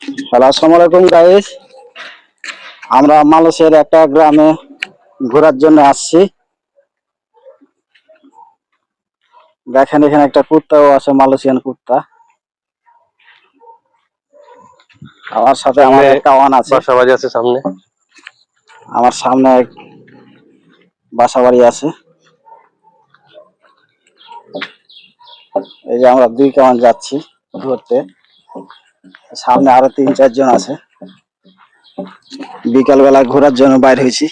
Hello, আসসালামু আলাইকুম guys. আমরা মালয়েশিয়ার একটা গ্রামে ঘোরার জন্য আসছি। দেখেন এখানে একটা কুত্তাও আছে, মালয়েশিয়ান কুত্তা। আমার সাথে আমার সামনে এক কাওয়ান আছে। বাসা বাড়ি আছে সামনে। আমার সামনে এক বাসা বাড়ি আছে। এই যে আমরা দুই কাওয়ান যাচ্ছি ঘুরতে। সামনে আরো 3-4 জন আছে। বিকাল বেলা ঘোরার জন্য বাইর হয়েছি।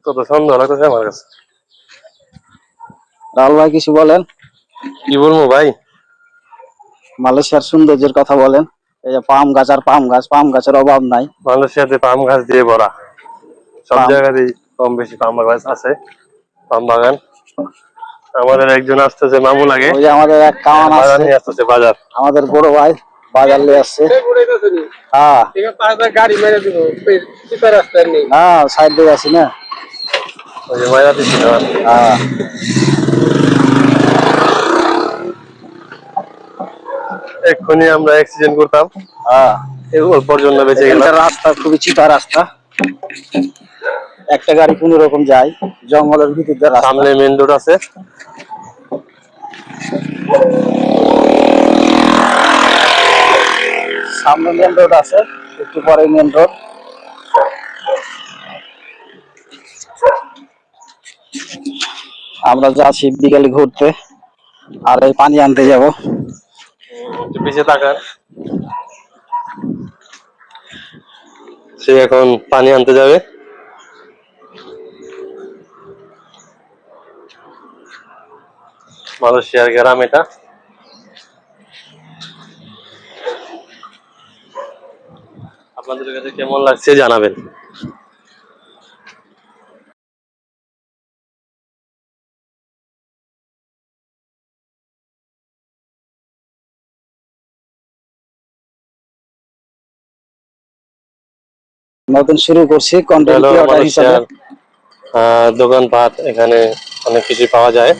কত সুন্দর লাগতেছে আমার কাছে। রাহুল ভাই কিছু বলেন, কি বলবো ভাই, মালয়েশিয়ার সৌন্দর্যের কথা বলেন। এই যে পাম গাছ আর পাম গাছ, পাম গাছের অভাব নাই। মালয়েশিয়াতে পাম গাছ দিয়ে ভরা, সব পাম, জায়গাতেই কম বেশি পাম গাছ আছে, পাম বাগান। আমাদের একজন আসতেছে মামু লাগে, ওই যে আমাদের এক কাওয়ান বাজার আসছে, নিয়ে আসতেছে বাজার। আমাদের বড় ভাই বাজার নিয়ে আসছে। হ্যাঁ গাড়ি মেরে দিব রাস্তায় নেই। হ্যাঁ, সাইড দিয়ে আছি না। ওই যে ময়দা দিচ্ছিল। হ্যাঁ, এক্ষুনি আমরা অ্যাক্সিডেন্ট করতাম, হ্যাঁ। এই অল্পর জন্য বেঁচে গেলাম। এখানকার রাস্তা খুবই চিপা রাস্তা, একটা গাড়ি কোন রকম যায়, জঙ্গলের ভিতর দিয়ে রাস্তা। সামনে মেন রোড আছে। সামনে মেন রোড আছে, একটু পরে মেন রোড। আমরা যাচ্ছি বিকালে ঘুরতে, আর এই পানি আনতে যাব। একটু পিছিয়ে তাকান, সে এখন পানি আনতে যাবে। মালয়েশিয়ার গ্রাম এটা। আপনাদের কাছে কেমন লাগছে জানাবেন। নতুন শুরু করছি কন্টেন্ট হ্যালো ক্রিয়েটর হিসাবে। মালয়েশিয়ার দোকানপাট, এখানে অনেক কিছু পাওয়া যায়।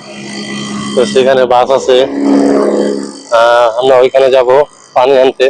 তো সেখানে বাস আছে, আমরা ওইখানে যাব পানি আনতে।